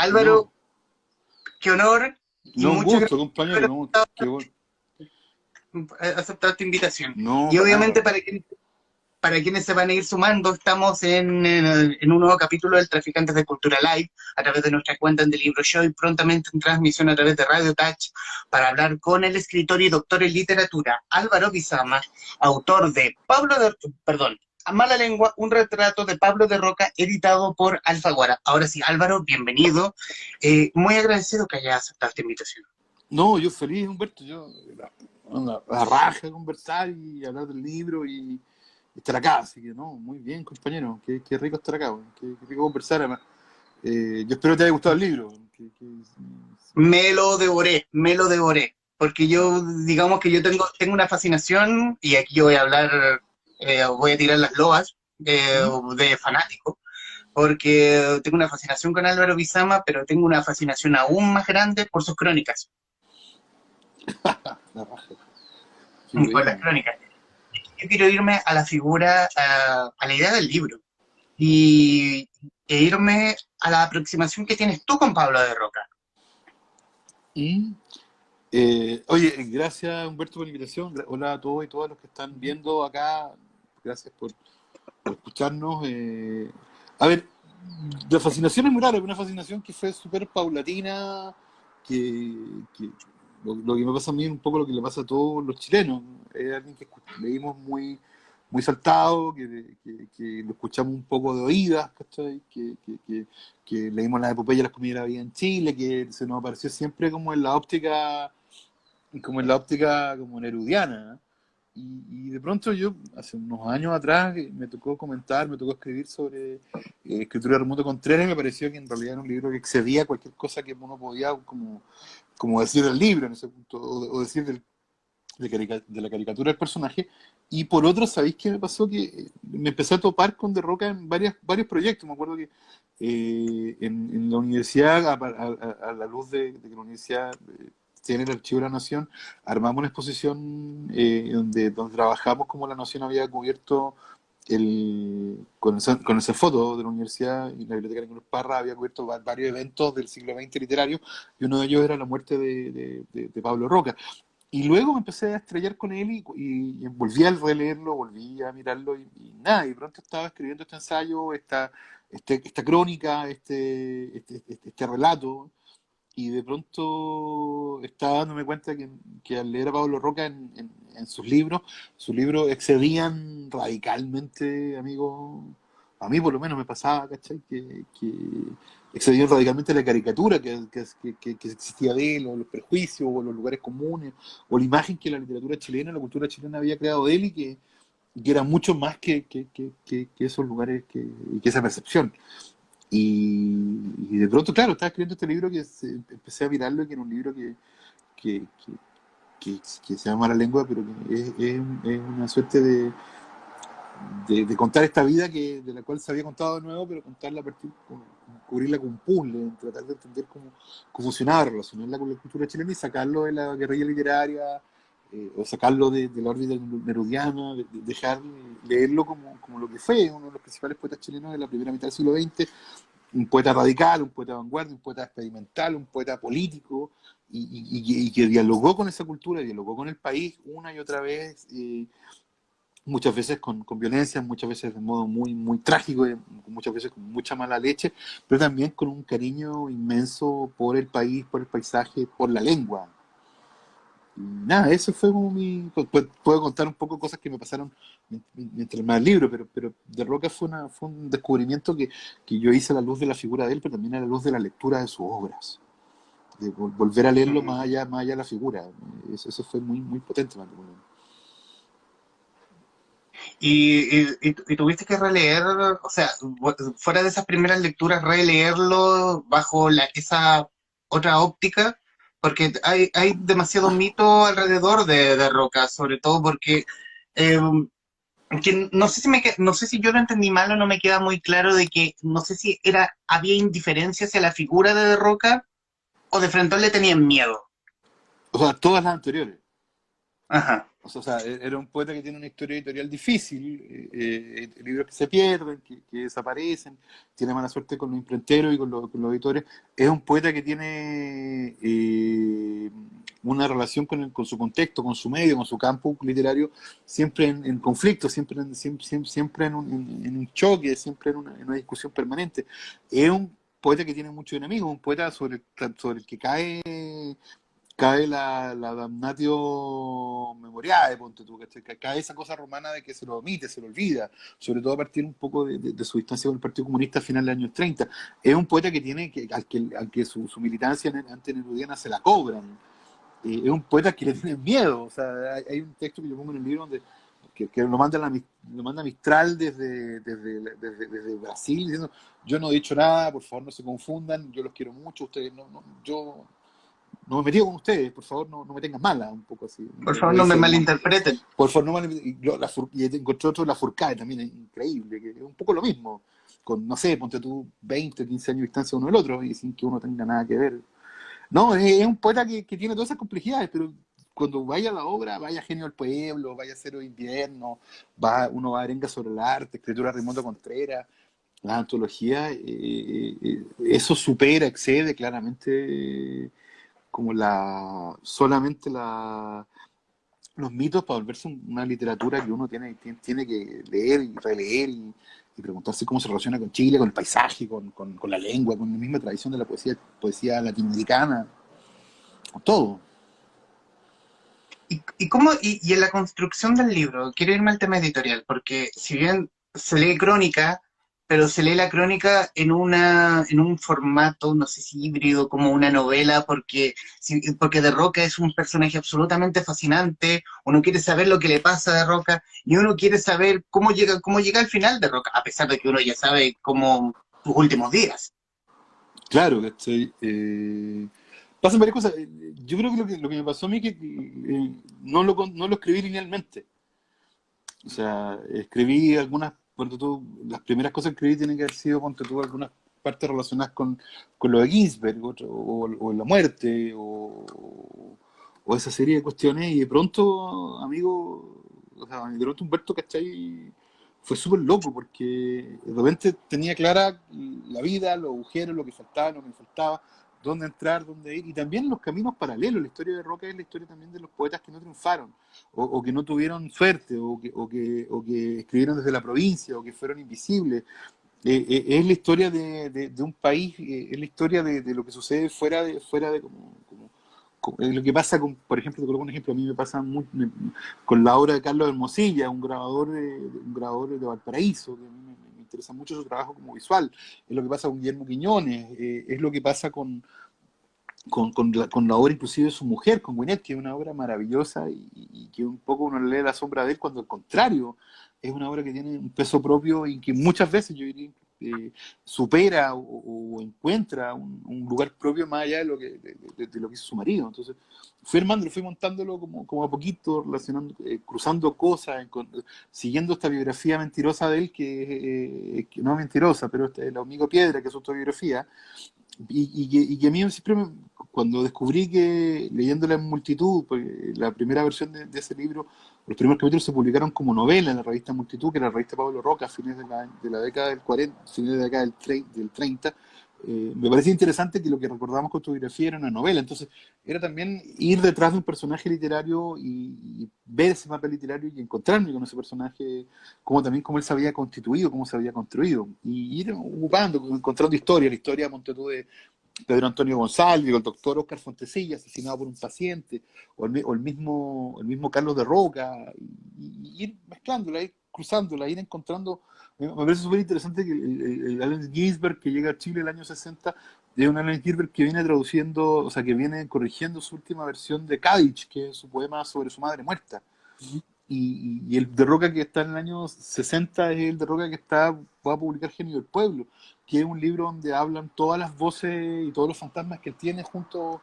Álvaro, No, qué honor y no, un muchas gusto, gracias compañero, no, qué bueno. por aceptar esta invitación. No, Y para obviamente nada. para quienes se van a ir sumando, estamos en un nuevo capítulo del Traficantes de Cultura Live a través de nuestra cuenta en The Libro Show y prontamente en transmisión a través de Radio Touch para hablar con el escritor y doctor en literatura Álvaro Bizama, autor de perdón, A Mala Lengua, un retrato de Pablo de Roca editado por Alfaguara. Ahora sí, Álvaro, bienvenido. Muy agradecido que hayas aceptado esta invitación. No, yo feliz, Humberto, la raja conversar y hablar del libro y estar acá, así que no, muy bien, compañero, qué rico estar acá, bueno, qué rico conversar además. Yo espero que te haya gustado el libro. Me lo devoré, porque yo, digamos que yo tengo una fascinación, y aquí yo voy a hablar, voy a tirar las loas ¿Mm? de fanático, porque tengo una fascinación con Álvaro Bizama, pero tengo una fascinación aún más grande por sus crónicas, La raja, qué por las bueno. crónicas. Yo quiero irme a la figura, a la idea del libro, y e irme a la aproximación que tienes tú con Pablo de Roca. ¿Mm? Oye, gracias Humberto por la invitación. Hola a todos y todas los que están viendo acá. Gracias por escucharnos. A ver, la fascinación es muy rara, una fascinación que fue súper paulatina, que lo que me pasa a mí es un poco lo que le pasa a todos los chilenos. Es alguien que leímos muy saltado, que lo escuchamos un poco de oídas, ¿cachai? Que leímos las epopeyas de las comidas de la vida en Chile, que se nos apareció siempre como en la óptica como nerudiana. Y de pronto yo, hace unos años atrás, me tocó comentar, me tocó escribir sobre escritura de Raimundo Contreras y me pareció que en realidad era un libro que excedía cualquier cosa que uno podía como decir del libro en ese punto, o decir de la caricatura del personaje. Y por otro, ¿sabéis qué me pasó? Que me empecé a topar con De Roca en varios proyectos. Me acuerdo que en la universidad, a la luz de que la universidad tiene el Archivo de la Nación, armamos una exposición donde trabajamos como la Nación había cubierto con esa foto de la universidad y la biblioteca de Nicolás Parra había cubierto varios eventos del siglo XX literario y uno de ellos era la muerte de Pablo Roca. Y luego me empecé a estrellar con él y volví a releerlo, volví a mirarlo y nada, y pronto estaba escribiendo este ensayo, esta crónica, este relato, y de pronto estaba dándome cuenta que al leer a Pablo Roca en sus libros excedían radicalmente, amigo, a mí por lo menos me pasaba, ¿cachai? Que excedían radicalmente la caricatura que existía de él, o los prejuicios, o los lugares comunes, o la imagen que la literatura chilena, la cultura chilena había creado de él y que era mucho más que esos lugares y que esa percepción. Y de pronto, claro, estaba escribiendo este libro empecé a mirarlo y que era un libro que, que, que se llama La Lengua, pero que es una suerte de contar esta vida de la cual se había contado de nuevo, pero contarla a partir, cubrirla con un puzzle, tratar de entender cómo funcionaba, relacionarla con la cultura chilena y sacarlo de la guerrilla literaria, o sacarlo de la órbita nerudiana, dejar leerlo como lo que fue uno de los principales poetas chilenos de la primera mitad del siglo XX, un poeta radical, un poeta de vanguardia, un poeta experimental, un poeta político, y que dialogó con esa cultura, dialogó con el país una y otra vez, muchas veces con violencia, muchas veces de modo muy trágico, muchas veces con mucha mala leche, pero también con un cariño inmenso por el país, por el paisaje, por la lengua. Y nada, eso fue como puedo contar un poco cosas que me pasaron mientras más el libro, pero De Roca fue un descubrimiento que yo hice a la luz de la figura de él, pero también a la luz de la lectura de sus obras, de volver a leerlo Mm. más allá de la figura. Eso fue muy potente. Y tuviste que releer, o sea, fuera de esas primeras lecturas, releerlo bajo esa otra óptica, porque hay demasiado mito alrededor de Roca, sobre todo porque eh, que no sé no sé si yo lo entendí mal o no me queda muy claro de que no sé si había indiferencia hacia la figura de Roca o de frente le tenían miedo. O sea, todas las anteriores. Ajá. O sea, era un poeta que tiene una historia editorial difícil, libros que se pierden, que desaparecen, tiene mala suerte con los imprenteros y con los editores. Es un poeta que tiene una relación con su contexto, con su medio, con su campo literario, siempre en conflicto, siempre en un choque, siempre en una discusión permanente. Es un poeta que tiene muchos enemigos, un poeta sobre el que cae la damnatio memoriae, ponte tú, ¿cachai? Cae esa cosa romana de que se lo omite, se lo olvida, sobre todo a partir un poco de su distancia con el Partido Comunista a finales de los años 30. Es un poeta que tiene, al que su militancia antinerudiana se la cobran. Es un poeta que le tienen miedo. O sea, hay un texto que yo pongo en el libro donde que lo manda Mistral desde Brasil diciendo: yo no he dicho nada, por favor no se confundan, yo los quiero mucho, ustedes yo no me he metido con ustedes, por favor no me tengan mala, un poco así. Por Lo favor, no me dice malinterpreten. por favor no me y encontré otro, la Furcade también, es increíble, que es un poco lo mismo, con, no sé, ponte tú 20, 15 años de distancia uno del otro, y sin que uno tenga nada que ver. No, es un poeta que tiene todas esas complejidades, pero cuando vaya a la obra, vaya Genio del Pueblo, vaya Cero de Invierno, uno va a Arenga sobre el arte, escritura de Raimundo Contreras, la antología, eso supera, excede claramente como solamente los mitos para volverse una literatura que uno tiene que leer y releer y preguntarse cómo se relaciona con Chile, con el paisaje, con la lengua, con la misma tradición de la poesía latinoamericana, con todo. Y en la construcción del libro, quiero irme al tema editorial, porque si bien se lee crónica, pero se lee la crónica en un formato, no sé si híbrido, como una novela, porque De Roca es un personaje absolutamente fascinante, uno quiere saber lo que le pasa a De Roca, y uno quiere saber cómo llega al final de Roca, a pesar de que uno ya sabe cómo sus últimos días. Claro, ¿cachai? Pasan varias cosas. Yo creo que lo que me pasó a mí es que no lo escribí linealmente. O sea, escribí algunas, ponte tú, las primeras cosas que escribí tienen que haber sido, ponte tú, algunas partes relacionadas con lo de Ginsberg, o la muerte, o esa serie de cuestiones, y de pronto, amigo, o sea, de pronto Humberto, ¿cachai? Fue súper loco, porque de repente tenía clara la vida, los agujeros, lo que faltaba, lo que me faltaba, dónde entrar, dónde ir, y también los caminos paralelos. La historia de Roca es la historia también de los poetas que no triunfaron o que no tuvieron suerte, o que escribieron desde la provincia, o que fueron invisibles. Es la historia de un país, es la historia de lo que sucede fuera de lo que pasa con, por ejemplo, te coloco un ejemplo, a mí me pasa con la obra de Carlos Hermosilla, un grabador de Valparaíso, que a mí me interesa mucho su trabajo como visual, es lo que pasa con Guillermo Quiñones, es lo que pasa con la obra inclusive de su mujer, con Gwinnett, que es una obra maravillosa y que un poco uno lee la sombra de él cuando al contrario es una obra que tiene un peso propio y que muchas veces yo diría supera o encuentra un lugar propio más allá de lo que hizo su marido. Entonces fui montándolo como a poquito, relacionando, cruzando cosas, siguiendo esta biografía mentirosa de él, que no es mentirosa, pero el amigo Piedra, que es su autobiografía, y que a mí siempre, cuando descubrí que leyéndola en multitud, porque la primera versión de ese libro, los primeros capítulos se publicaron como novela en la revista Multitud, que era la revista Pablo Roca, a fines de la década del 40, fines de la década del 30, me parecía interesante que lo que recordamos con tu biografía era una novela. Entonces era también ir detrás de un personaje literario y ver ese papel literario y encontrarme con ese personaje, cómo él se había constituido, cómo se había construido, y ir ocupando, encontrando historia, la historia, monte tú, de Pedro Antonio González, el doctor Oscar Fontecilla, asesinado por un paciente, o el mismo Carlos de Roca, y ir mezclándola, ir cruzándola, ir encontrando. Me parece súper interesante que el Allen Ginsberg, que llega a Chile el año 60, es un Allen Ginsberg que viene traduciendo, o sea, que viene corrigiendo su última versión de Kadich, que es su poema sobre su madre muerta. Y el de Roca que está en el año 60 es el de Roca que va a publicar Genio del Pueblo, que es un libro donde hablan todas las voces y todos los fantasmas que él tiene junto,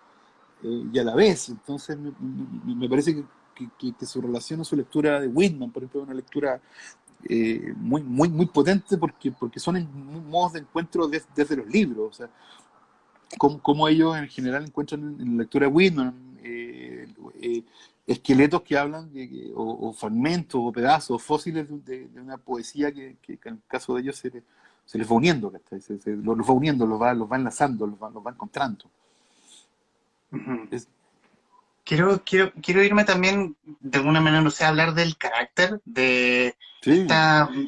y a la vez. Entonces me parece que su relación o su lectura de Whitman, por ejemplo, es una lectura muy, muy, muy potente, porque son modos de encuentro desde los libros. O sea, cómo ellos en general encuentran en la lectura de Whitman, esqueletos que hablan o fragmentos o pedazos o fósiles de una poesía que en el caso de ellos se les va uniendo, ¿cachai? Los va uniendo, los va enlazando, los va encontrando. Ujú. Es, Quiero irme también, de alguna manera, no sé, hablar del carácter, de sí,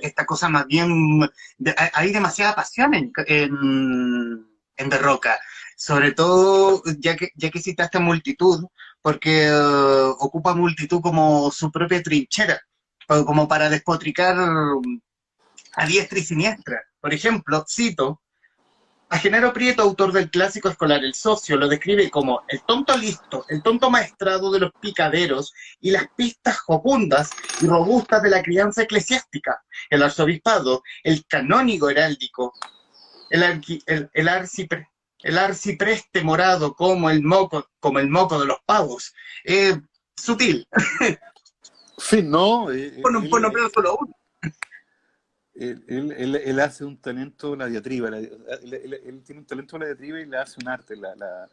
esta cosa más bien, hay demasiada pasión en De Roca, sobre todo ya que citaste multitud, porque ocupa multitud como su propia trinchera, o como para despotricar a diestra y siniestra. Por ejemplo, cito, a Genaro Prieto, autor del clásico escolar El Socio, lo describe como el tonto listo, el tonto maestrado de los picaderos y las pistas jocundas y robustas de la crianza eclesiástica, el arzobispado, el canónigo heráldico, el, arqui- el arcipreste morado como el moco de los pavos. Sutil, fin, no, por nombrar solo uno. él hace un talento la diatriba, él tiene un talento la diatriba y le hace un arte, la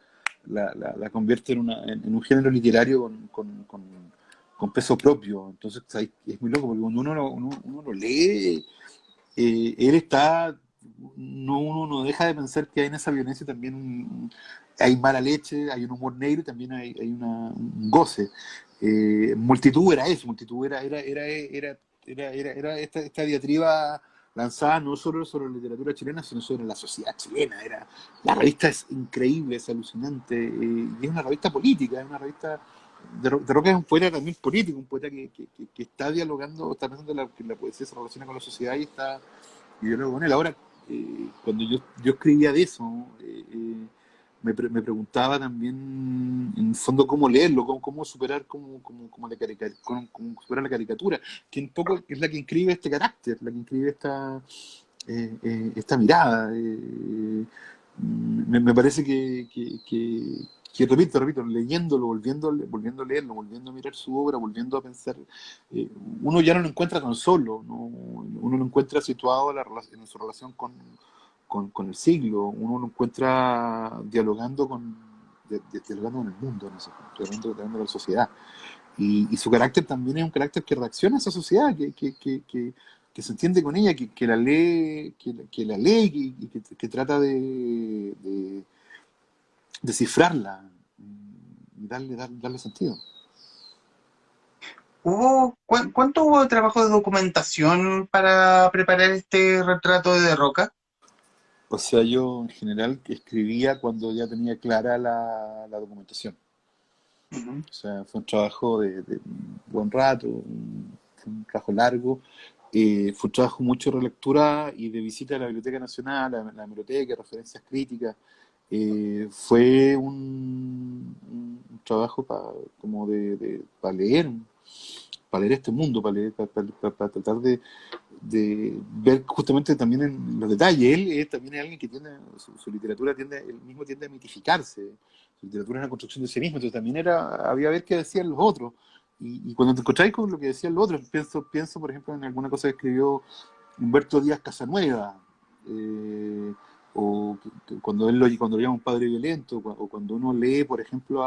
convierte en un género literario con peso propio. Entonces es muy loco, porque cuando uno lo lee, él está, uno no deja de pensar que hay en esa violencia también hay mala leche, hay un humor negro y también hay un goce. Multitud era eso, multitud era esta diatriba lanzada no solo sobre la literatura chilena, sino sobre la sociedad chilena. La revista es increíble, es alucinante, y es una revista política, es una revista. De Roca es un poeta también político, un poeta que está dialogando, está pensando que la poesía se relaciona con la sociedad y dialoga con él. Ahora, cuando yo escribía de eso, me preguntaba también, en el fondo, cómo leerlo, cómo superar cómo superar la caricatura, que un poco es la que inscribe este carácter, la que inscribe esta mirada. Me parece que repito, leyéndolo, volviendo a leerlo, volviendo a mirar su obra, volviendo a pensar, uno ya no lo encuentra tan solo, ¿no? Uno lo encuentra situado en su relación con el siglo, uno lo encuentra dialogando con el mundo, en ese punto, dialogando con la sociedad. Y su carácter también es un carácter que reacciona a esa sociedad, que se entiende con ella, que la lee, que la lee que trata de descifrarla y darle sentido. ¿Cuánto hubo de trabajo de documentación para preparar este retrato de Roca? O sea, yo en general escribía cuando ya tenía clara la documentación. Ujú. O sea, fue un trabajo de un buen rato, fue un trabajo largo. Fue un trabajo mucho de relectura y de visita a la Biblioteca Nacional, a la biblioteca, referencias críticas. Fue un trabajo como para leer este mundo, para tratar de ver justamente también en los detalles. Él también es alguien que tiene, su literatura él mismo tiende a mitificarse, su literatura es una construcción de sí mismo, entonces también había que ver qué decían los otros. Y cuando te encontráis con lo que decían los otros, pienso por ejemplo en alguna cosa que escribió Humberto Díaz Casanueva, eh, cuando lo llama un padre violento, o cuando uno lee, por ejemplo,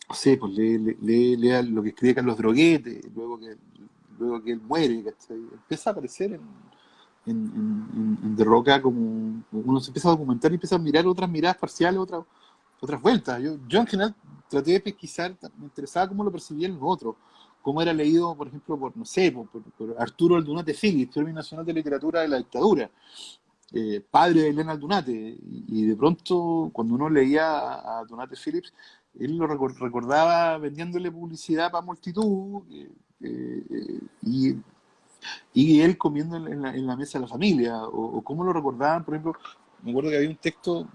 no sé, pues lea lo que escribe Carlos Droguete, luego que él muere, ¿cachai? Empieza a aparecer en De Roca como uno se empieza a documentar y empieza a mirar otras miradas parciales, otras vueltas. Yo en general traté de pesquisar, me interesaba cómo lo percibían los otros, cómo era leído, por ejemplo, no sé, por Arturo Aldunate Phillips, Premio Nacional de Literatura de la Dictadura, padre de Elena Aldunate, y de pronto cuando uno leía a Aldunate Phillips, él lo recordaba vendiéndole publicidad para multitud, y él comiendo en la mesa de la familia, o cómo lo recordaban, por ejemplo, me acuerdo que había un texto,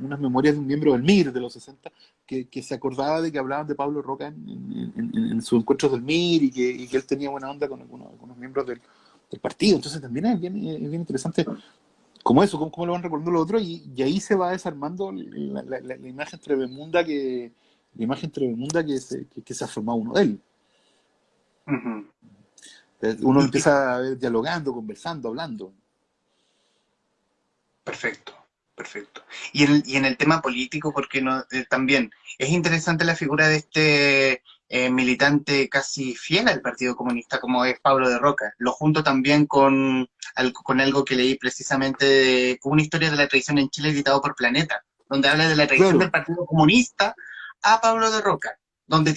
unas memorias de un miembro del MIR de los 60, que se acordaba de que hablaban de Pablo Roca en sus encuentros del MIR y que él tenía buena onda con algunos miembros del partido. Entonces también es bien interesante como eso, cómo lo van recordando los otros, y ahí se va desarmando la imagen tremenda que se ha formado uno de él. Ujú. Uno lo Y empieza a ver dialogando, conversando, hablando. perfecto, Perfecto. Y en el tema político, porque no, también es interesante la figura de este militante casi fiel al Partido Comunista, como es Pablo de Roca. Lo junto también con algo que leí precisamente de una historia de la traición en Chile editado por Planeta, donde habla de la traición del Claro, Partido Comunista a Pablo de Roca, donde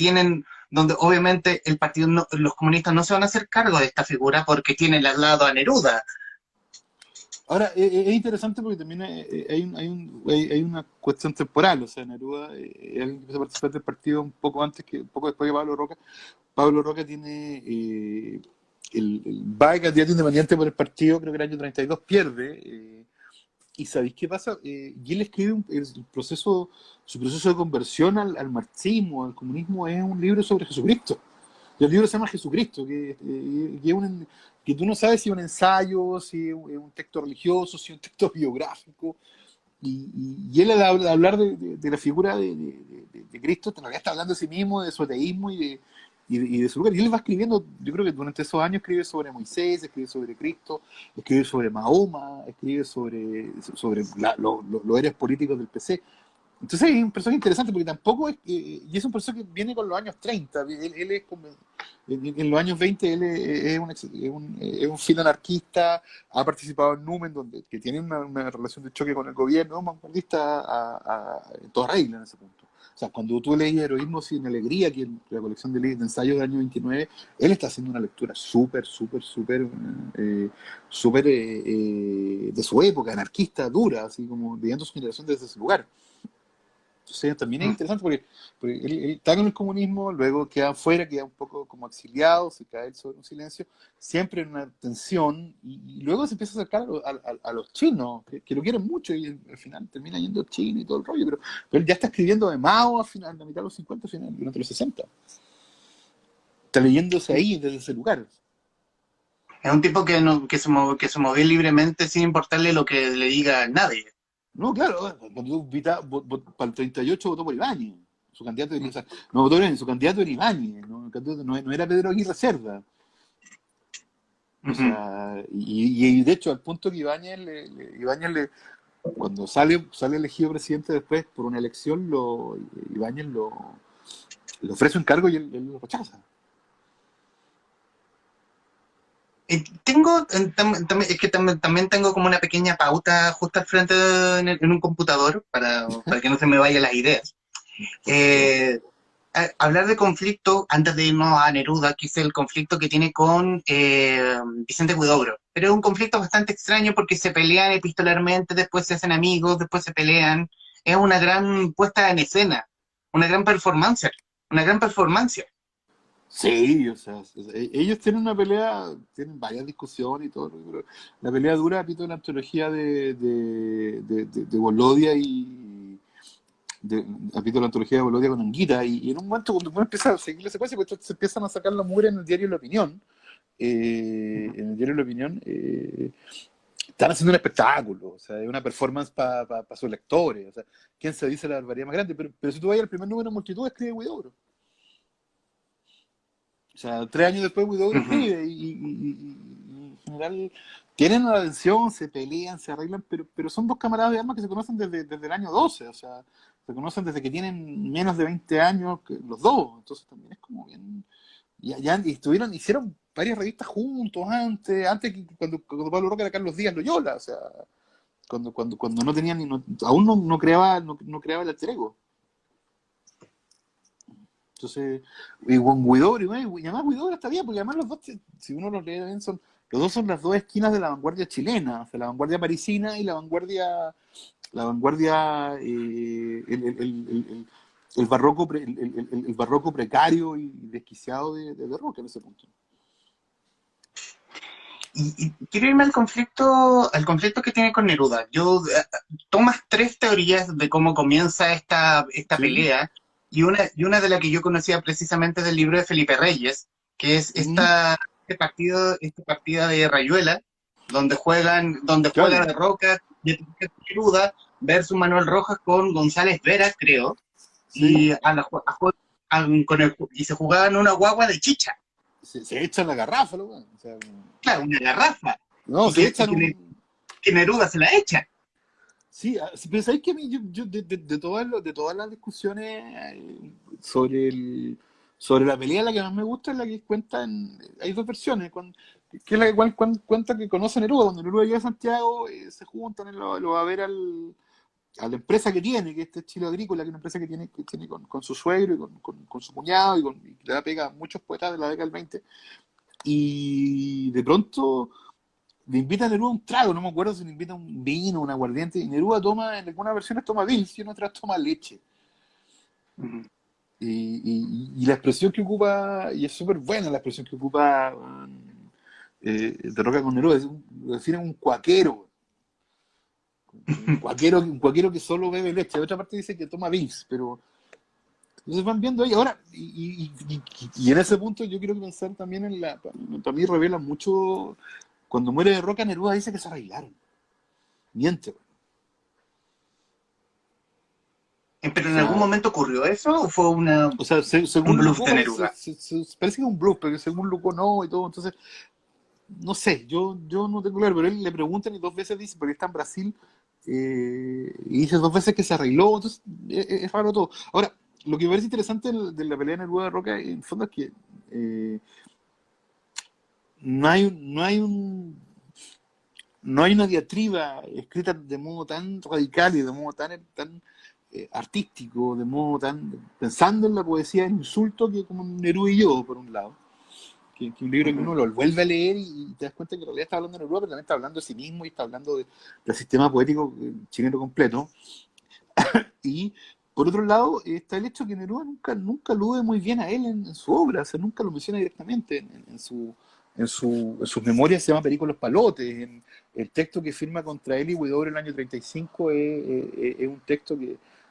obviamente el partido los comunistas no se van a hacer cargo de esta figura porque tienen al lado a Neruda. ahora, es interesante porque también hay una cuestión temporal, o sea, Neruda es alguien que empieza a participar del partido un poco después de Pablo Roca. Pablo Roca tiene, va de candidato independiente por el partido, creo que el año 32 pierde, y ¿sabéis qué pasa? Y él escribe su proceso de conversión al marxismo, al comunismo, es un libro sobre Jesucristo. Y el libro se llama Jesucristo, que tú no sabes si es un ensayo, si es un texto religioso, si es un texto biográfico. Y él al hablar de la figura de Cristo, en realidad está hablando de sí mismo, de su ateísmo y de su lugar. Y él va escribiendo, yo creo que durante esos años escribe sobre Moisés, escribe sobre Cristo, escribe sobre Mahoma, escribe sobre los héroes políticos del PC. Entonces es un personaje interesante porque tampoco es, y es un personaje que viene con los años 30, él es como, en los años 20 él es un filo anarquista, ha participado en Numen, que tiene una relación de choque con el gobierno, un vanguardista en toda regla en ese punto. O sea, cuando tú lees Heroísmo sin Alegría, que es la colección de ensayos del año 29, él está haciendo una lectura súper de su época, anarquista, dura, así como leyendo su generación desde ese lugar. Entonces también es interesante porque él está con el comunismo, luego queda afuera, queda un poco como exiliado, se cae sobre un silencio, siempre en una tensión, y luego se empieza a acercar a los chinos, que lo quieren mucho, y al final termina yendo a China y todo el rollo, pero él ya está escribiendo de Mao a la mitad de los 50, durante los 60. Está leyéndose ahí, desde ese lugar. Es un tipo que se movió libremente sin importarle lo que le diga nadie. No, claro, cuando tú para el 38 votó por Ibáñez. Su candidato era, o sea, no votó bien, su candidato era Ibáñez, ¿no? El candidato no era Pedro Aguirre Cerda. O Ujú. sea, y de hecho, al punto que cuando sale elegido presidente después por una elección, Ibáñez le ofrece un cargo y él lo rechaza. Es que también tengo como una pequeña pauta justo al frente en un computador para que no se me vayan las ideas. Por favor. Eh, Hablar de conflicto, antes de irnos a Neruda, que es el conflicto que tiene con Vicente Huidobro. Pero es un conflicto bastante extraño porque se pelean epistolarmente, después se hacen amigos, después se pelean. Es una gran puesta en escena, una gran performance, una gran performance. Sí, o sea, ellos tienen una pelea, tienen varias discusiones y todo, pero la pelea dura, repito, la antología de Volodia repito, la antología de Volodia con Anguita, y en un momento cuando uno empieza a seguir la secuencia, pues se empiezan a sacar la mugre en el diario La Opinión, en el diario La Opinión, están haciendo un espectáculo, o sea, es una performance para sus lectores, o sea, ¿quién se dice la barbaridad más grande? Pero si tú vas al primer número de Multitud, escribe Huidobro. O sea, 3 años después Huidobro Ujú. escribe y en general tienen una tensión, se pelean, se arreglan, pero son dos camaradas de armas que se conocen desde el año 12, o sea, se conocen desde que tienen menos de 20 años los dos, entonces también es como bien... hicieron varias revistas juntos cuando Pablo Roca era Carlos Díaz Loyola, o sea, cuando no tenían aún no creaba el alter ego. Entonces, y con Huidobro, y además Huidobro está bien, porque además los dos, si uno los lee bien, los dos son las dos esquinas de la vanguardia chilena, o sea, la vanguardia parisina y el barroco, el barroco precario y desquiciado de Roca en ese punto. Y quiero irme al conflicto que tiene con Neruda. Tomas tres teorías de cómo comienza esta ¿Sí? pelea, y una de las que yo conocía precisamente del libro de Felipe Reyes, que es ¿Mm? esta partida de Rayuela, donde juega Claro, de Roca, de Neruda, versus Manuel Rojas con González Vera, creo, sí, y se jugaban una guagua de chicha, se echan la garrafa, o sea, claro, una garrafa, no, y se que, y echan que, un... que Neruda se la echa. Sí, pero sabéis que a mí, de todas las discusiones sobre sobre la pelea, la que más me gusta es la que cuentan, hay dos versiones, que es la que cuenta que conoce a Neruda. Cuando Neruda llega a Santiago, se juntan, él lo va a ver a la empresa que tiene, que es este Chile Agrícola, que es una empresa que tiene con su suegro y con su cuñado, y le da pega a muchos poetas de la década del 20. Y de pronto le invita a Neruda un trago, no me acuerdo si le invita un vino, un aguardiente, y Neruda toma, en algunas versiones toma Bills y en otras toma leche. Ujú. Y la expresión que ocupa, y es súper buena la expresión que ocupa de Roca con Neruda, lo define un cuaquero, un cuaquero que solo bebe leche. De otra parte dice que toma Bills, pero entonces van viendo ahí. Ahora, y en ese punto yo quiero pensar también para mí revela mucho, cuando muere de Roca, Neruda dice que se arreglaron. Miente. O ¿Pero en algún sea, momento ocurrió eso o fue o sea, un según bluff Lucó, de Neruda? parece que es un bluff, pero según Lucó no y todo. Entonces, no sé, yo no tengo claro, pero él le preguntan y dos veces dice, porque está en Brasil, y dice dos veces que se arregló. Entonces, es raro todo. Ahora, lo que me parece interesante de la pelea de Neruda de Roca, en el fondo, es que eh, no hay una diatriba escrita de modo tan radical y de modo tan artístico, de modo tan pensando en la poesía del insulto, que como Neruda y yo, por un lado. Que un libro que uno Ujú. lo vuelve a leer y te das cuenta que en realidad está hablando de Neruda, pero también está hablando de sí mismo y está hablando del sistema poético chileno completo. Y por otro lado, está el hecho que Neruda nunca alude muy bien a él en su obra, o sea, nunca lo menciona directamente en sus memorias. Se llama Perico los Palotes. El texto que firma contra él y Huidobro en el año 35 es un texto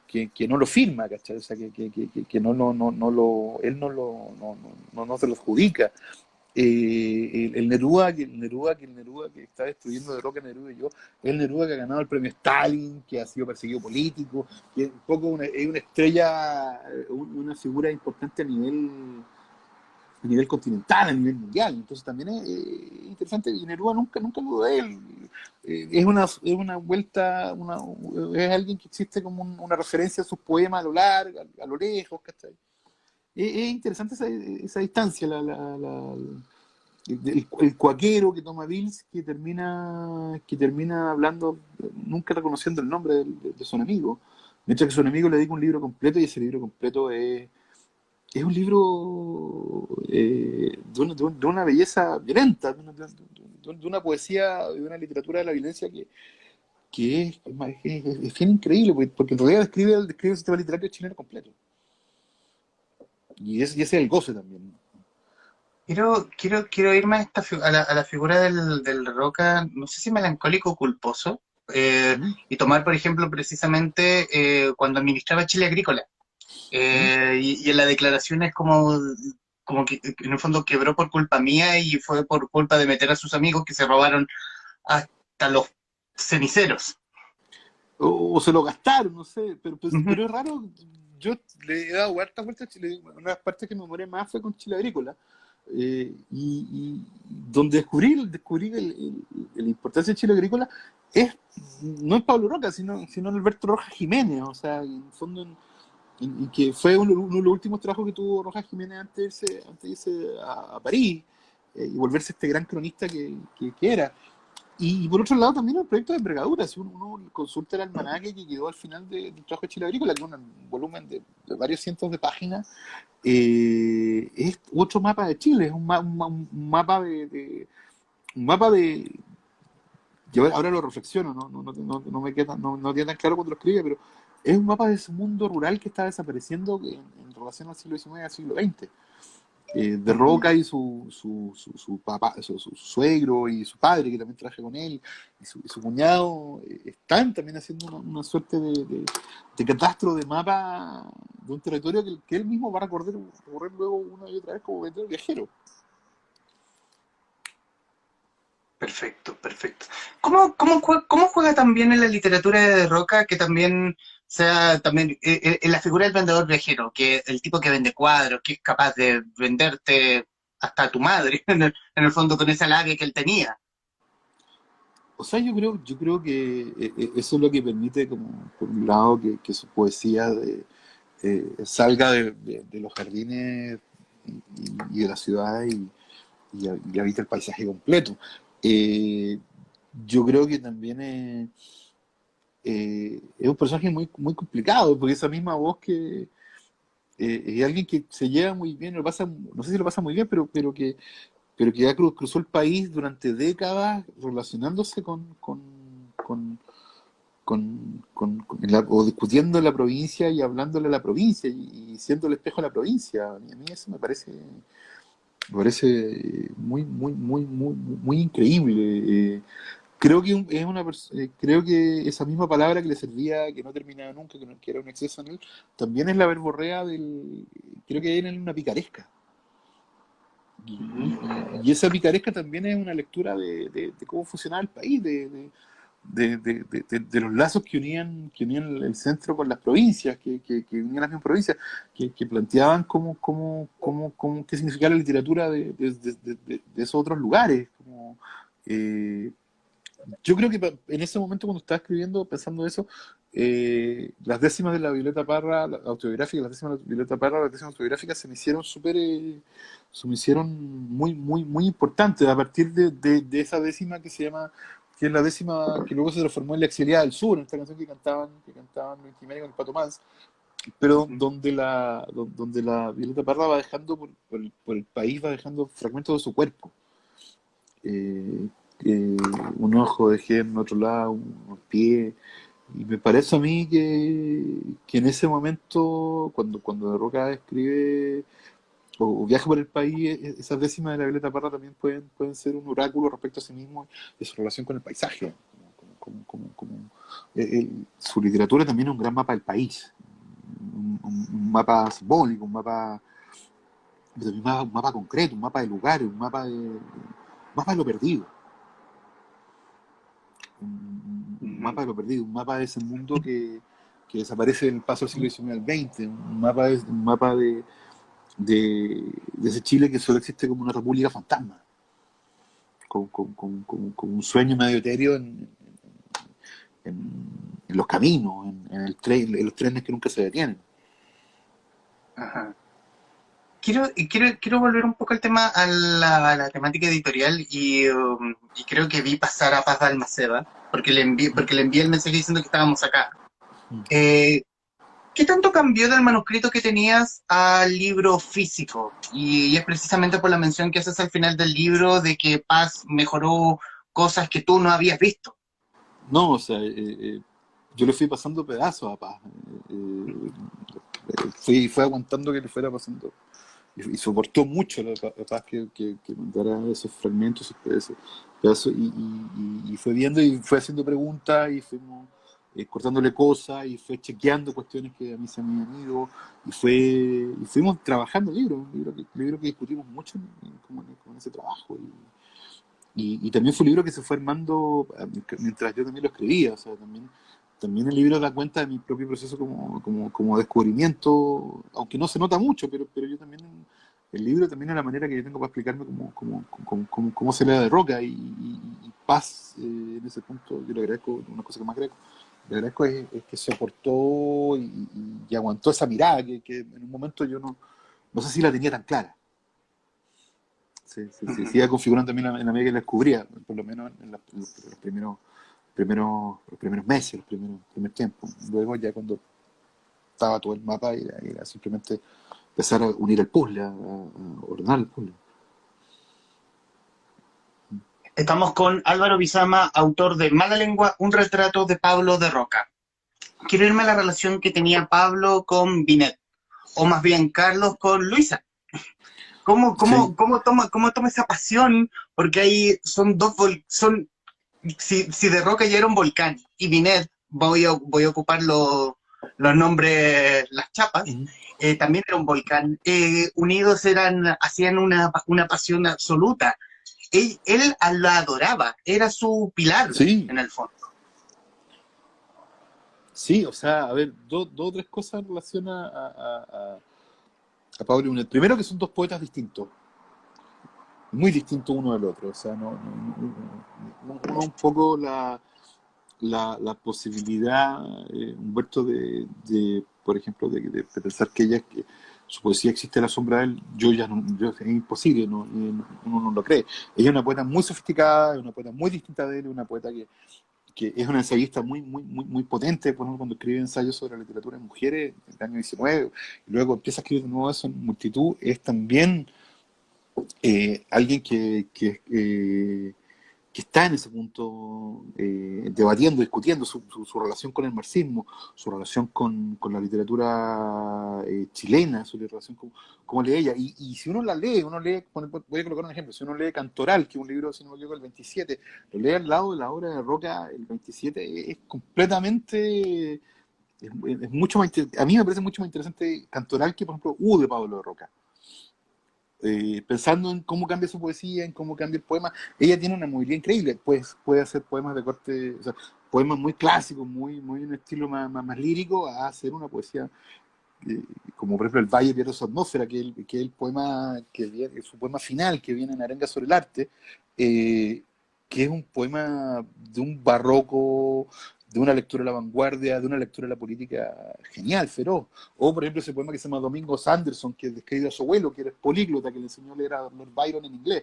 que no lo firma, ¿cachai? O sea, que él no se lo adjudica. El Neruda que está destruyendo de Roca, Neruda y yo, el Neruda que ha ganado el premio Stalin, que ha sido perseguido político, que es un poco es una estrella, una figura importante a nivel continental, a nivel mundial. Entonces también es interesante, y Neruda nunca lo de él. Es una vuelta, es alguien que existe como una referencia a sus poemas a lo largo, a lo lejos, ¿cachai? Es interesante esa distancia, el cuaquero que toma Bills, que termina hablando, nunca reconociendo el nombre de su enemigo, mientras que su enemigo le dedica un libro completo, y ese libro completo es un libro de una belleza violenta, de una poesía, de una literatura de la violencia que es bien increíble, porque en realidad describe el sistema literario chileno completo. Y ese es el goce también. Quiero irme a, a la figura del Roca, no sé si melancólico o culposo, ¿Mm? y tomar, por ejemplo, precisamente cuando administraba Chile Agrícola. ¿Mm? Y en la declaración es como que en el fondo quebró por culpa mía y fue por culpa de meter a sus amigos que se robaron hasta los ceniceros. O se lo gastaron, no sé, Ujú. pero es raro. Yo le he dado hartas vueltas a Chile. Una de las partes que me memoré más fue con Chile Agrícola, y donde descubrí que la importancia de Chile Agrícola no es Pablo Roca, sino Alberto Rojas Jiménez. O sea, en el fondo, en que fue uno de los últimos trabajos que tuvo Rojas Jiménez antes de irse a París, y volverse este gran cronista que era. Y por otro lado también el proyecto de envergadura. Si uno consulta el almanaque que quedó al final del trabajo de Chile Agrícola, que es un volumen de varios cientos de páginas, es otro mapa de Chile, es un mapa un mapa de yo ahora lo reflexiono, no me queda, no queda tan claro cuando lo escribe, pero es un mapa de ese mundo rural que está desapareciendo en relación al siglo XIX y al siglo XX. De Ujú. Roca y su papá, su suegro y su padre, que también trabaja con él, y su cuñado, están también haciendo una suerte de catastro, de mapa de un territorio que él mismo va a recorrer luego una y otra vez como viajero. Perfecto, perfecto. ¿Cómo juega también en la literatura de Roca que también sea también en la figura del vendedor viajero, que el tipo que vende cuadros, que es capaz de venderte hasta a tu madre, en el fondo con esa labia que él tenía? O sea, yo creo que eso es lo que permite, como, por un lado, que su poesía salga de los jardines y de la ciudad y habita el paisaje completo. Eh, yo creo que también es un personaje muy, muy complicado, porque esa misma voz que es alguien que se lleva muy bien, lo pasa, no sé si lo pasa muy bien, pero que ya cruzó el país durante décadas relacionándose con, o discutiendo en la provincia y hablándole a la provincia y siendo el espejo de la provincia. Y a mí eso me parece muy, muy, muy, muy, muy increíble. Creo que creo que esa misma palabra que le servía, que no terminaba nunca, que era un exceso en él, también es la verborrea creo que era una picaresca. Y esa picaresca también es una lectura de cómo funcionaba el país, de los lazos que unían el centro con las provincias, que unían las mismas provincias, que planteaban qué significaba la literatura de esos otros lugares. Eh, yo creo que en ese momento cuando estaba escribiendo, pensando eso, las décimas de la Violeta Parra, la autobiográfica, las décimas de la Violeta Parra, las décimas autobiográficas se me hicieron se me hicieron muy, muy, muy importantes a partir de esa décima que se llama, que es la décima que luego se transformó en La Exiliada del Sur, en esta canción que cantaban Luis Jiménez con el Pato Mans, pero donde la Violeta Parra va dejando por el país, va dejando fragmentos de su cuerpo. eh, un ojo dejé en otro lado, un pie, y me parece a mí que en ese momento, cuando De Roca escribe o viaja por el país, esas décimas de la Violeta Parra también pueden ser un oráculo respecto a sí mismo y su relación con el paisaje. Su literatura también es un gran mapa del país, un mapa simbólico, un mapa concreto, un mapa de lugares, un mapa de lo perdido. Un mapa de lo perdido, un mapa de ese mundo que desaparece en el paso del siglo XIX al XX, un mapa de ese Chile que solo existe como una república fantasma, con un sueño medio etéreo en los caminos, en los trenes que nunca se detienen. Ajá. Quiero volver un poco al tema, a la temática editorial y creo que vi pasar a Paz Balmaceda, porque le envié el mensaje diciendo que estábamos acá. Eh, ¿Qué tanto cambió del manuscrito que tenías al libro físico? Y es precisamente por la mención que haces al final del libro de que Paz mejoró cosas que tú no habías visto. No, o sea, yo le fui pasando pedazos a Paz. Fue aguantando que le fuera pasando y soportó mucho la Paz que mandara esos fragmentos, esos pedazos, y fue viendo y fue haciendo preguntas y fuimos cortándole cosas y fue chequeando cuestiones que a mí se me habían ido y fuimos trabajando el libro, libro que discutimos mucho en ese trabajo. Y también fue un libro que se fue armando mientras yo también lo escribía, o sea, también el libro da cuenta de mi propio proceso como descubrimiento, aunque no se nota mucho, pero yo también, el libro también es la manera que yo tengo para explicarme cómo se lee de Roca y Paz, en ese punto, yo le agradezco, una cosa que más le agradezco es que soportó y aguantó esa mirada que en un momento yo no sé si la tenía tan clara. Se iba configurando también en la medida que la descubría, por lo menos en los los primeros meses, primer tiempo. Luego ya cuando estaba todo el mapa era simplemente empezar a unir el puzzle, a ordenar el puzzle. Estamos con Álvaro Bizama, autor de Mala Lengua, un retrato de Pablo de Roca. Quiero irme a la relación que tenía Pablo con Binet, o más bien Carlos con Luisa. Sí. Cómo toma esa pasión? Porque ahí son si de Roca ya era un volcán y Binet, voy a ocupar los nombres, las chapas, Ujú. también era un volcán. Unidos hacían una pasión absoluta. Él la adoraba, era su pilar Sí, en el fondo. sí, o sea, a ver, dos o tres cosas en relación a Pablo y Unet. Primero que son dos poetas distintos. muy distintos uno del otro. O sea, uno un poco la posibilidad, Humberto, por ejemplo, de pensar que que su poesía existe a la sombra de él, es imposible, uno no lo cree. Ella es una poeta muy sofisticada, es una poeta muy distinta de él, es una poeta que es una ensayista muy potente. Por ejemplo, cuando escribe ensayos sobre la literatura de mujeres en el año 19, y luego empieza a escribir de nuevo eso en Multitud, es también alguien que está en ese punto debatiendo, discutiendo su relación con el marxismo, su relación con la literatura chilena, su relación con cómo lee ella. Y si uno la lee, voy a colocar un ejemplo, si uno lee Cantoral, que es un libro, si no me equivoco, el 27, lo lee al lado de la obra de Roca, el 27, es completamente, es mucho más, a mí me parece mucho más interesante Cantoral que, por ejemplo, de Pablo de Roca. Pensando en cómo cambia su poesía, en cómo cambia el poema, ella tiene una movilidad increíble, pues puede hacer poemas de corte, o sea, poemas muy clásicos, muy en un estilo más lírico, a hacer una poesía eh, como por ejemplo El Valle pierde su atmósfera, que es el poema, su poema final, que viene en Arenga sobre el arte, eh, que es un poema de un barroco, de una lectura de la vanguardia, de una lectura de la política genial, feroz. O por ejemplo ese poema que se llama Domingo Sanderson, que describe a su abuelo, que era políglota, que le enseñó a leer a Lord Byron en inglés.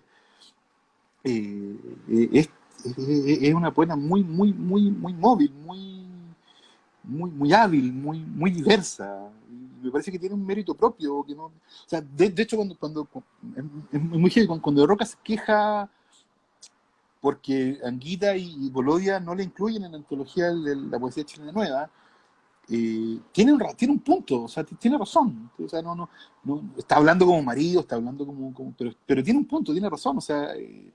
Eh, eh, es, es una poeta muy móvil, muy hábil, muy diversa. Y me parece que tiene un mérito propio. Que no, o sea, de hecho, es muy heavy, cuando Roca se queja porque Anguita y Bolodia no le incluyen en la antología de la poesía chilena nueva, tiene un punto, o sea, tiene razón. O sea, está hablando como marido, está hablando pero tiene un punto, tiene razón. O sea, y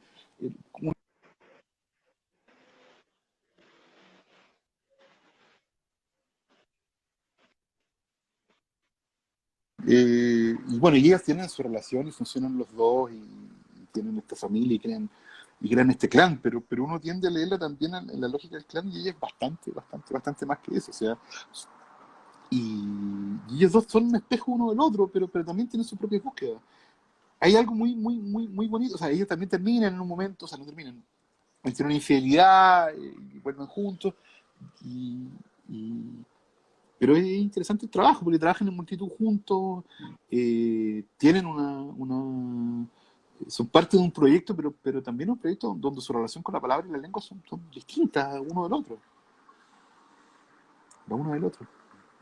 bueno, y ellas tienen su relación y funcionan los dos y tienen esta familia y crean este clan, pero uno tiende a leerla también en la lógica del clan y ella es bastante más que eso. O sea, y ellos dos son un espejo uno del otro, pero también tienen su propia búsqueda. Hay algo muy bonito, o sea, ellos también terminan en un momento, o sea, no terminan, tienen una infidelidad, y vuelven juntos, y, y- pero es interesante el trabajo, porque trabajan en multitud juntos, tienen son parte de un proyecto, pero también un proyecto donde su relación con la palabra y la lengua son distintas uno del otro, la uno del otro,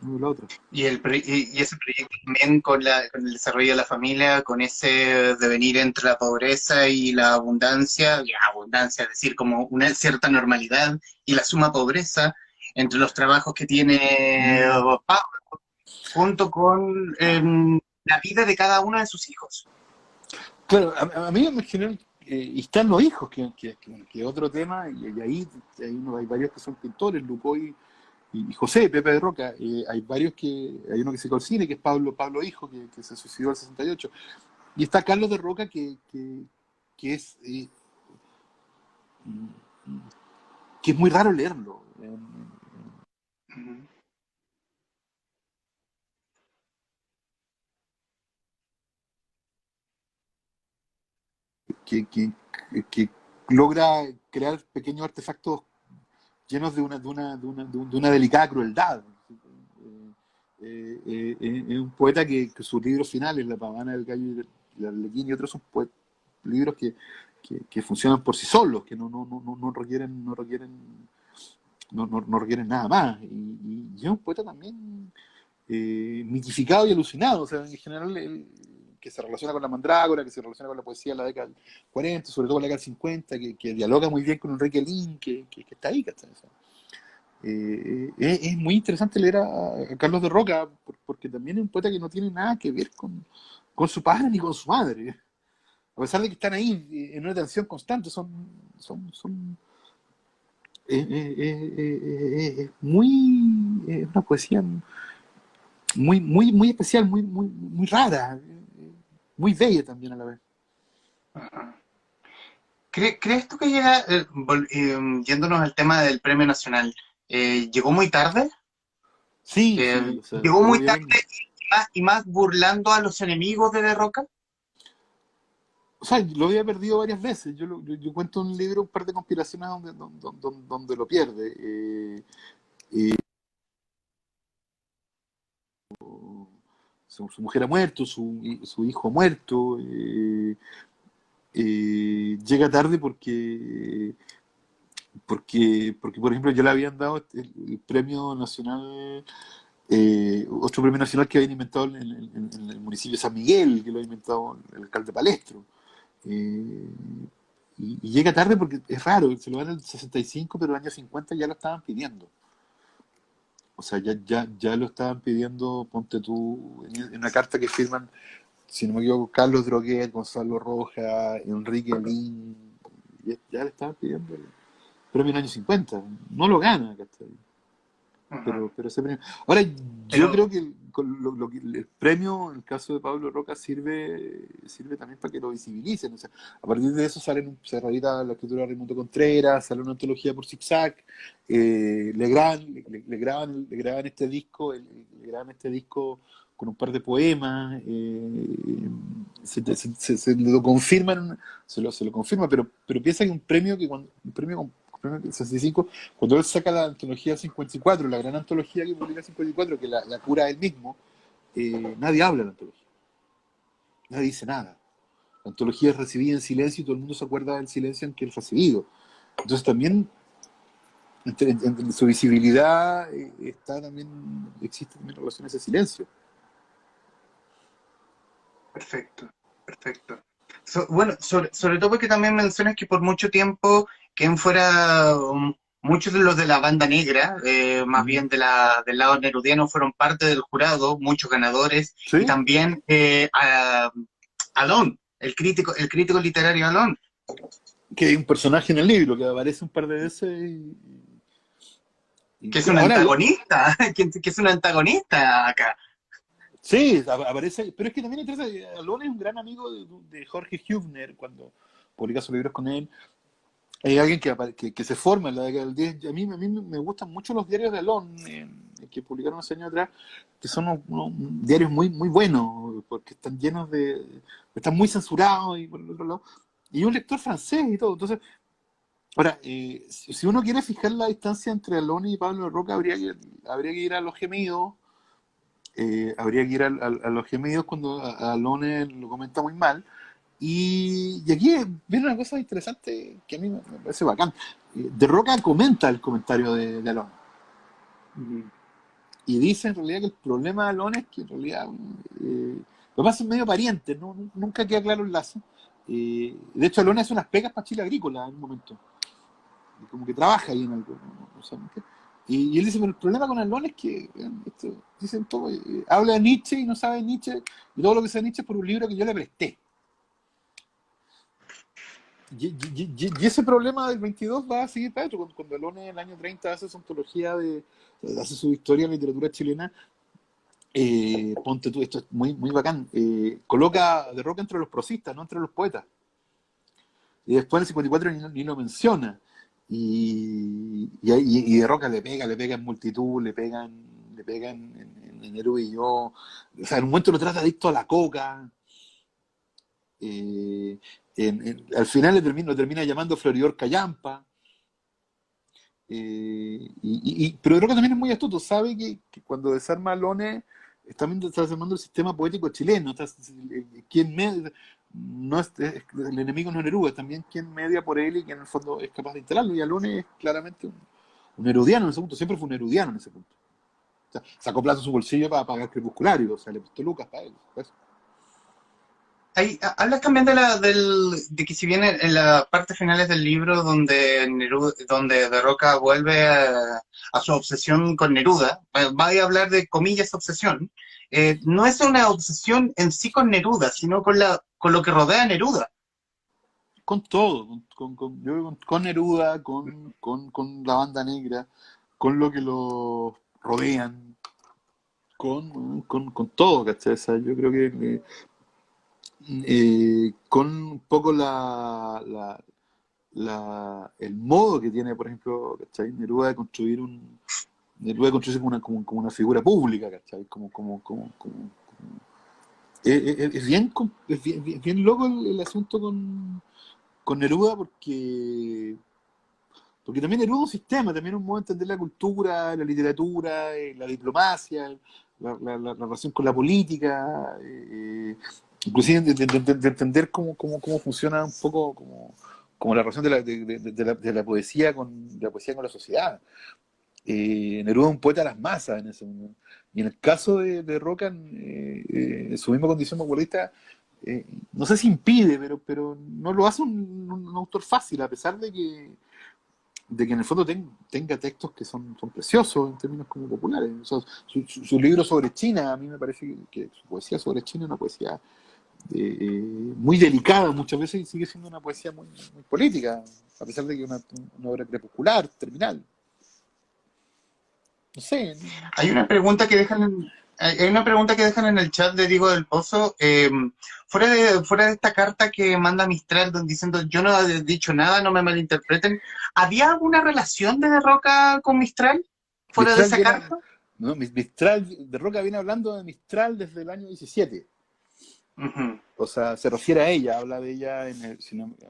uno del otro. Y ese proyecto también con el desarrollo de la familia, con ese devenir entre la pobreza y la abundancia, es decir, como una cierta normalidad y la suma pobreza entre los trabajos que tiene Mm. Pablo, junto con la vida de cada uno de sus hijos. Claro, a mí me generan, y están los hijos, que otro tema, y hay varios que son pintores, Lucoy y José, Pepe de Roca. Hay uno que se cine, que es Pablo Hijo, que se suicidó el 68. Y está Carlos de Roca, que es muy raro leerlo. Ujú. Que, que, que logra crear pequeños artefactos llenos de una delicada crueldad. Es un poeta que sus libros finales, La Pavana del Gallo y el Arlequín y otros, son libros que funcionan por sí solos, que no requieren nada más. Y es un poeta también mitificado y alucinado. O sea, en general, que se relaciona con la mandrágora, que se relaciona con la poesía de la década del 40, sobre todo con la década del 50, que dialoga muy bien con Enrique Lin, que está ahí, ¿cachai? O sea, es muy interesante leer a Carlos de Roca, porque también es un poeta que no tiene nada que ver con su padre ni con su madre. A pesar de que están ahí en una tensión constante, son es una poesía muy especial, muy rara, muy bella también a la vez. Ajá. ¿Crees tú que llega, yéndonos al tema del Premio Nacional, llegó muy tarde? Sí, o sea, ¿Llegó muy tarde tuvieron, y más burlando a los enemigos de Roca? o sea, lo había perdido varias veces. Yo cuento en un libro un par de conspiraciones donde lo pierde. Su mujer ha muerto, su hijo ha muerto. Llega tarde porque, por ejemplo, ya le habían dado el premio nacional, otro premio nacional que habían inventado en el municipio de San Miguel, que lo había inventado el alcalde Palestro. Eh, y llega tarde porque es raro, se lo dan en el 65, pero en el año 50 ya lo estaban pidiendo. O sea, ya lo estaban pidiendo, ponte tú, en una carta que firman, si no me equivoco, Carlos Droguet, Gonzalo Rojas, Enrique Lin, ya le estaban pidiendo el premio en el año 50. No lo gana, ¿cachai? Ujú. Pero ese premio. Ahora, yo Pero creo que el premio, en el caso de Pablo Roca, sirve también para que lo visibilicen. O sea, a partir de eso se reedita la escritura de Raimundo Contreras, sale una antología por Zigzag, le graban este disco, le graban este disco con un par de poemas, se lo confirman, se lo confirma, pero piensa que un premio 65, cuando él saca la antología 54, la gran antología que publica 54, que la cura él mismo, nadie habla de la antología, nadie dice nada. La antología es recibida en silencio y todo el mundo se acuerda del silencio en que es recibido. Entonces también en su visibilidad existe también relación a ese silencio. perfecto, perfecto. Bueno, sobre todo porque también mencionas que por mucho tiempo, quien fuera muchos de los de la banda negra, más Mm. bien del lado nerudiano, fueron parte del jurado, muchos ganadores, y ¿Sí? también Alon, el crítico literario Alon, Que hay un personaje en el libro que aparece un par de veces que es un ahora antagonista, que es un antagonista acá. sí, aparece, pero es que también interesa, Alon es un gran amigo de Jorge Hübner cuando publica sus libros con él. Hay alguien que se forma en la década del 10. A mí me gustan mucho los diarios de Alon, que publicaron hace años atrás, que son unos diarios muy, muy buenos, porque están llenos están muy censurados y por el otro lado. Y un lector francés y todo. Entonces, ahora, si uno quiere fijar la distancia entre Alon y Pablo Roca, habría que ir a los gemidos. Habría que ir a los gemidos cuando a Alone lo comenta muy mal. Y aquí viene una cosa interesante que a mí me parece bacán. De Roca comenta el comentario de Alone. Ujú. Y dice en realidad que el problema de Alone es que en realidad lo pasa en medio pariente, ¿no? Nunca queda claro el lazo. De hecho, Alone hace unas pegas para Chile Agrícola en un momento. Y como que trabaja ahí en algo. No sé por qué. Y él dice, pero el problema con Alone es que dicen todo, habla de Nietzsche y no sabe de Nietzsche, y todo lo que sabe Nietzsche es por un libro que yo le presté. Y ese problema del 22 va a seguir para adentro. Cuando Alone en el año 30 hace su antología hace su historia de la literatura chilena, ponte tú, esto es muy, muy bacán, coloca De Roca entre los prosistas, no entre los poetas. Y después en el 54 ni lo menciona. Y De Roca le pega en multitud, le pegan en Neruda y yo. O sea, en un momento lo trata adicto a la coca. eh, Al final lo termina llamando Floridor Callampa. Pero De Roca también es muy astuto, sabe que cuando desarma a Lone, también está desarmando el sistema poético chileno. Quien no el enemigo no es Neruda, es también quien media por él y que en el fondo es capaz de instalarlo. Y Alone es claramente un erudiano en ese punto, siempre fue un erudiano en ese punto. O sea, sacó plata de su bolsillo para pagar Crepusculario, o sea, le prestó lucas para él. Pues. Hablas también de que si bien en las partes finales del libro donde De Roca vuelve a su obsesión con Neruda, va a hablar de comillas obsesión, no es una obsesión en sí con Neruda, sino con lo que rodea a Neruda. Con todo, yo creo que con Neruda, con la banda negra, con lo que lo rodean, con todo, ¿cachai? O sea, yo creo que con un poco el modo que tiene, por ejemplo, ¿cachai? Neruda de construirse como una figura pública, ¿cachai? Es bien loco el asunto con Neruda porque también Neruda es un sistema, también es un modo de entender la cultura, la literatura, la diplomacia, la relación con la política, inclusive de entender cómo funciona un poco como la relación de la poesía con la sociedad. Neruda es un poeta de las masas en ese momento. Y en el caso de Roca, su misma condición populista, no sé si impide, pero no lo hace un autor fácil, a pesar de que en el fondo tenga textos que son preciosos en términos como populares. O sea, su libro sobre China, a mí me parece que su poesía sobre China es una poesía muy delicada muchas veces y sigue siendo una poesía muy política, a pesar de que es una obra crepuscular, terminal. No sé. Hay una pregunta que dejan hay una pregunta que dejan en el chat de Diego del Pozo. Fuera de esta carta que manda Mistral diciendo yo no he dicho nada, no me malinterpreten, ¿había alguna relación de Roca con Mistral fuera de Mistral esa viene, carta? no, Mistral de Roca viene hablando de Mistral desde el año 17. Ujú. O sea, se refiere a ella, habla de ella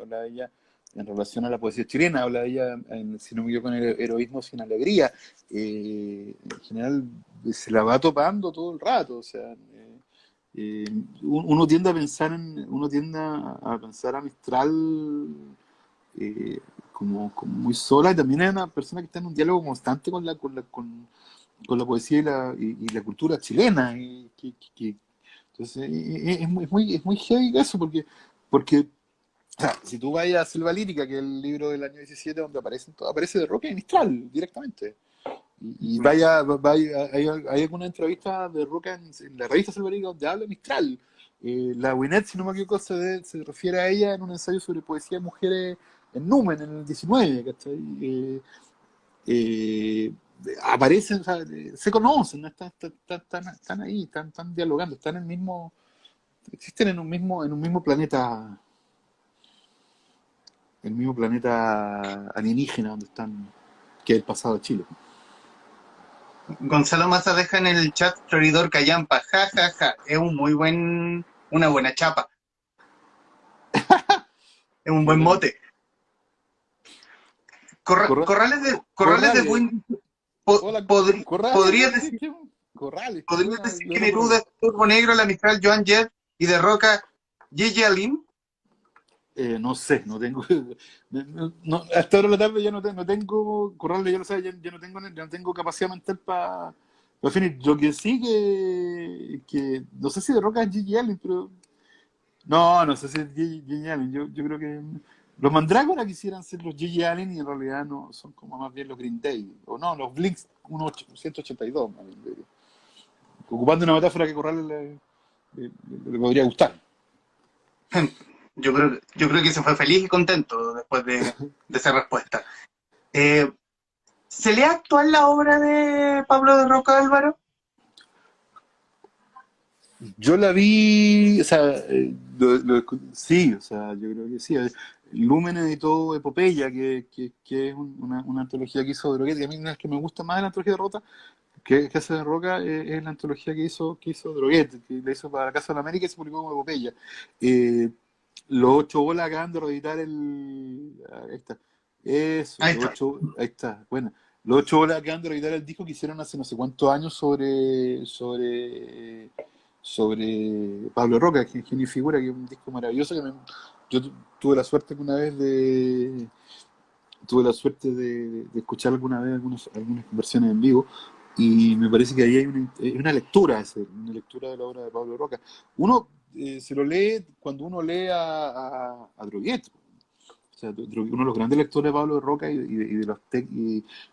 habla de ella en relación a la poesía chilena, habla de ella, si no me equivoco, con el heroísmo sin alegría. En general se la va topando todo el rato, o sea, eh, uno tiende a pensar a Mistral como muy sola, y también es una persona que está en un diálogo constante con la poesía y la cultura chilena. Entonces, es muy heavy eso, porque o sea, si tú vas a Selva Lírica, que es el libro del año 17 donde aparece de Roca y Mistral directamente. Y Ujú. hay alguna entrevista de Roca en la revista Selva Lírica donde habla de Mistral. La Winnet, si no me equivoco, se refiere a ella en un ensayo sobre poesía de mujeres en Numen, en el 19, ¿cachai? Eh, Aparecen, o sea, se conocen, ¿no? Están ahí, están dialogando, están existen en un mismo planeta, el mismo planeta alienígena donde están, que es el pasado de Chile. Gonzalo Maza deja en el chat Floridor Callampa, ja, ja, ja, es una buena chapa, es un buen Bacán. mote. Corra- Corrales de Corrales, Buen, hola, Corrales, podrías decir Corrales, qué ¿podrías buena, decir lo que nombro. Neruda es Turbo Negro, la Mistral, Joan Jett y de Roca, Gigi Alin? No sé, no tengo. Hasta ahora de la tarde ya no tengo. Corrales, ya lo sabes, ya no tengo capacidad mental para definir. Lo que sí que. No sé si de Roca es Gigi Allen, pero. No sé si es Gigi Allen. Yo creo que. Los Mandrágora quisieran ser los Gigi Allen y en realidad no, son como más bien los Green Day. O no, los Blink 182, más bien, diría. Ocupando una metáfora que Corrales le podría gustar. Yo creo que se fue feliz y contento después de esa respuesta. Eh, ¿Se lee actual la obra de Pablo de Roca Álvaro? Yo la vi, o sea, sí, o sea, yo creo que sí. Lumen editó Epopeya, que es una antología que hizo Droguet, y a mí una de las que me gusta más de la antología de Roca, que hace de Roca, es la antología que hizo Droguet, que la hizo para la Casa de la América y se publicó como Epopeya. Eh, los ocho bolas acaban de reeditar ahí está. Eso, Ahí los está. ocho, ahí está, bueno. Los ocho bolas acaban de reeditar el disco que hicieron hace no sé cuántos años sobre Pablo Roca, que es Genio y Figura, que es un disco maravilloso yo tuve la suerte alguna vez de escuchar alguna vez algunas versiones en vivo, y me parece que ahí hay una lectura, una lectura de la obra de Pablo Roca. Uno se lo lee cuando uno lee a Droguet. O sea, uno de los grandes lectores de Pablo Roca y de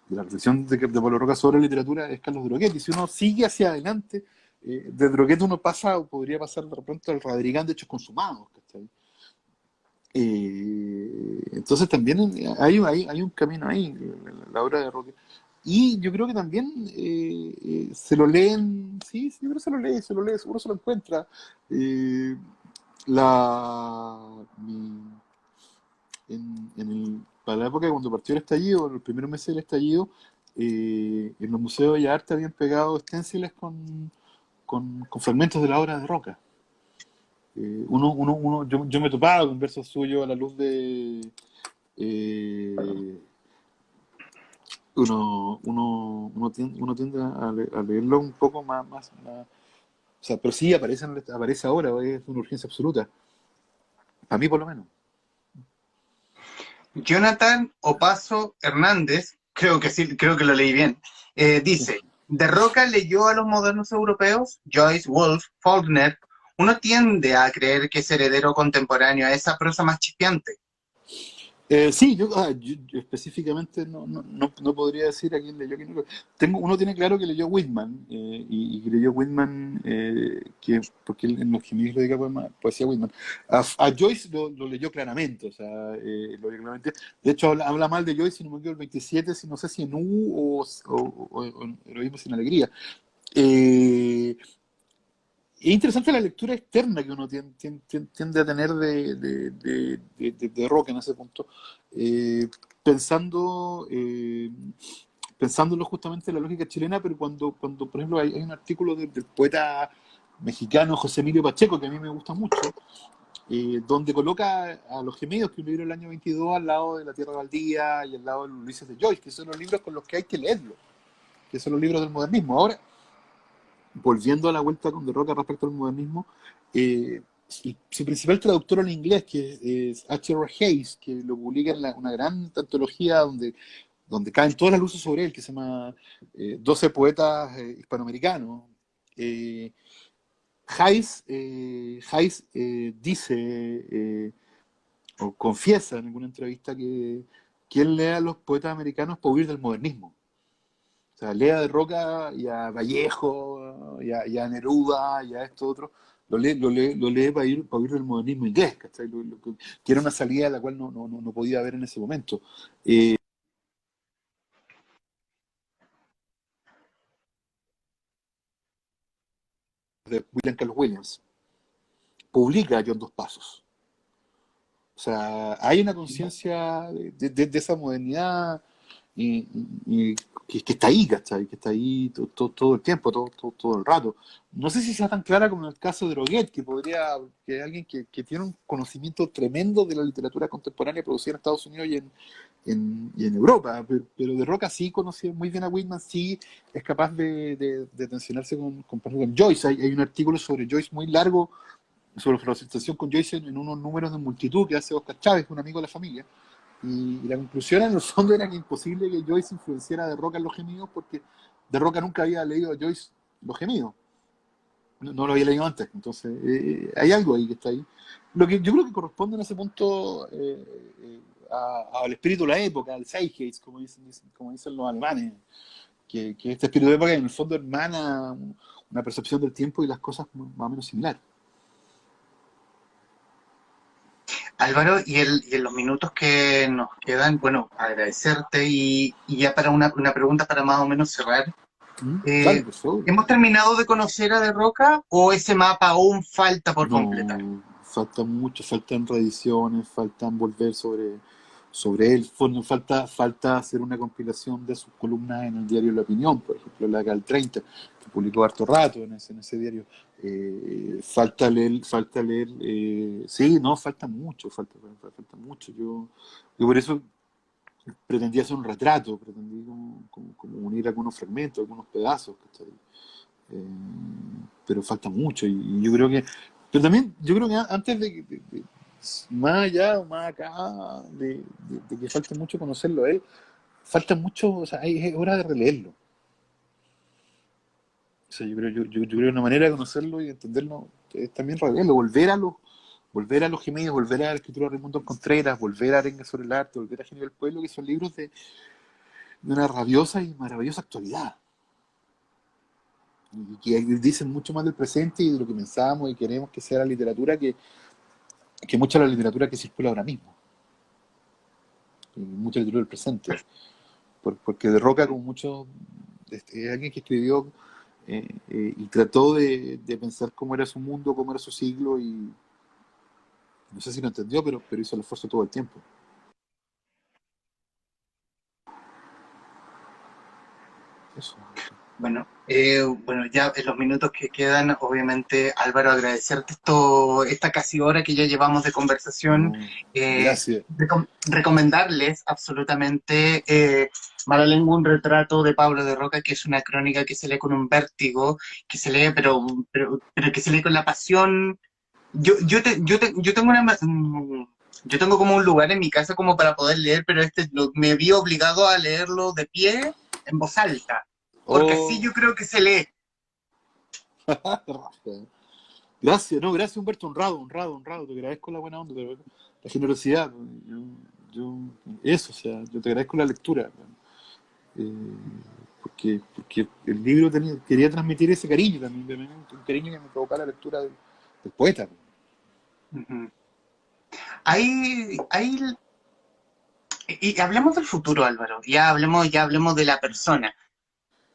la reflexión de Pablo Roca sobre literatura es Carlos Droguet. Y si uno sigue hacia adelante, de Droguet uno pasa o podría pasar de repente al Radrigán de Hechos Consumados, ¿cachai? Entonces también hay un camino ahí, la obra de Roque. Y yo creo que también se lo leen, sí, yo creo que se lo lee, seguro se lo encuentra. Eh, la, mi- para la época cuando partió el estallido, en los primeros meses del estallido, en los museos de Bellas Artes habían pegado esténciles con fragmentos de la obra de Roca. Yo me topaba con versos suyos a la luz de... eh, uno tiende a leerlo un poco más. O sea, pero sí aparece ahora, es una urgencia absoluta. Para mí, por lo menos. Jonathan Opaso Hernández, creo que sí, creo que lo leí bien, Sí. dice, ¿De Roca leyó a los modernos europeos? Joyce, Woolf, Faulkner. Uno tiende a creer que es heredero contemporáneo a esa prosa más chispeante. Sí, yo específicamente no podría decir a quién leyó. Uno tiene claro que leyó Whitman, y que leyó Whitman, porque él en los Gemidos le dedica poesía a Whitman. A Joyce lo leyó claramente, o sea, lo leyó claramente. De hecho, habla mal de Joyce, si no me equivoco, el 27, si no sé si en U o en Heroísmo sin Alegría. Eh, Es interesante la lectura externa que uno tiende a tener de Roca en ese punto, eh, pensando, pensándolo justamente en la lógica chilena, pero cuando por ejemplo, hay un artículo del poeta mexicano José Emilio Pacheco, que a mí me gusta mucho, donde coloca a Los Gemidos, que es un libro del año 22, al lado de La Tierra Baldía y al lado de los Ulises de Joyce, que son los libros con los que hay que leerlo, que son los libros del modernismo. Ahora, volviendo a la vuelta con De Roca respecto al modernismo, su principal traductor en inglés, que es H.R. Hayes, que lo publica en una gran antología donde caen todas las luces sobre él, que se llama 12 poetas hispanoamericanos. Eh, Hayes dice, o confiesa en alguna entrevista, que él lee a los poetas americanos para huir del modernismo. O sea, lea de Roca y a Vallejo, y a Neruda, y a esto otro, lo lee para ir del modernismo inglés, ¿cachai? Que era una salida a la cual no podía haber en ese momento. De William Carlos Williams, publica John Dos Pasos. O sea, hay una conciencia de esa modernidad y, y que está ahí, ¿cachai? Que está ahí todo el tiempo, todo el rato. No sé si sea tan clara como en el caso de Droguet, que es alguien que tiene un conocimiento tremendo de la literatura contemporánea producida en Estados Unidos y en Europa, pero de Roca sí conoce muy bien a Whitman, sí es capaz de tensionarse por ejemplo, con Joyce. Hay un artículo sobre Joyce muy largo, sobre la presentación con Joyce en unos números de multitud que hace Oscar Chávez, un amigo de la familia. Y la conclusión en el fondo era que imposible que Joyce influenciara a De Roca en Los Gemidos, porque De Roca nunca había leído a Joyce Los Gemidos. No lo había leído antes. Entonces, hay algo ahí que está ahí. Lo que yo creo que corresponde en ese punto al espíritu de la época, al Zeitgeist, como dicen los alemanes, que este espíritu de época en el fondo hermana una percepción del tiempo y las cosas más o menos similares. Álvaro, y en los minutos que nos quedan, bueno, agradecerte y ya para una pregunta para más o menos cerrar. Dale, Eh, por favor. ¿Hemos terminado de conocer a De Roca o ese mapa aún falta por completar? No, faltan mucho, faltan reediciones, faltan volver sobre él. Falta hacer una compilación de sus columnas en el diario La Opinión, por ejemplo, la Gal 30, que publicó harto rato en ese diario. Falta leer, sí, no, falta mucho. Yo por eso pretendí hacer un retrato, pretendí como unir algunos fragmentos, algunos pedazos, ¿cachai? Eh, pero falta mucho y yo creo que, pero también yo creo que antes más allá o más acá de que falte mucho conocerlo a él, falta mucho, o sea, es hora de releerlo. O sea, yo creo que una manera de conocerlo y entenderlo es también releerlo, volver a los Gemidos, volver a la escritura de Raimundo Contreras, volver a Arenga sobre el arte, volver a Genio del Pueblo, que son libros de una rabiosa y maravillosa actualidad. Y que dicen mucho más del presente y de lo que pensamos y queremos que sea la literatura que mucha de la literatura que circula ahora mismo, y mucha literatura del presente. Porque De Roca, como muchos, es alguien que escribió y trató de pensar cómo era su mundo, cómo era su siglo, y no sé si lo entendió, pero hizo el esfuerzo todo el tiempo. Eso. Bueno, ya en los minutos que quedan, obviamente, Álvaro, agradecerte esta casi hora que ya llevamos de conversación, No, eh, gracias. recomendarles absolutamente Mala Lengua, un retrato de Pablo de Roca, que es una crónica que se lee con un vértigo, que se lee, pero que se lee con la pasión. Yo tengo yo tengo como un lugar en mi casa como para poder leer, pero me vi obligado a leerlo de pie, en voz alta, porque así Oh, yo creo que se lee. gracias, no, gracias Humberto, honrado, honrado, honrado, te agradezco la buena onda, la generosidad, yo, yo- eso, o sea, yo te agradezco la lectura, eh, porque el libro quería transmitir ese cariño también, un cariño que me provocaba la lectura del poeta. Ujú. Hay, y hablemos del futuro, Álvaro, ya hablemos de la persona.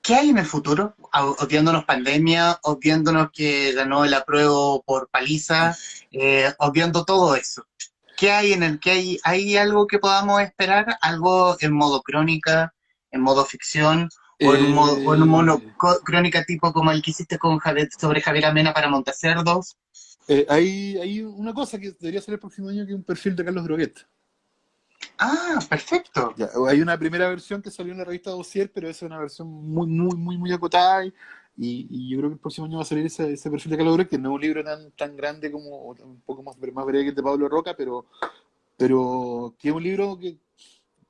¿Qué hay en el futuro? Obviándonos pandemia, obviándonos que ganó el apruebo por paliza, obviando todo eso. ¿Qué hay hay algo que podamos esperar? ¿Algo en modo crónica, en modo ficción, o en un modo Eh, crónica tipo como el que hiciste sobre Javier Amena para Montacerdos? hay una cosa que debería ser el próximo año, que es un perfil de Carlos Droguet. Ah, perfecto. Ya, hay una primera versión que salió en la revista Dossier, pero esa es una versión muy, muy, muy, muy acotada y yo creo que el próximo año va a salir ese perfil de Calogres, que no es un libro tan grande como, un poco más breve que el de Pablo Roca, pero que es un libro que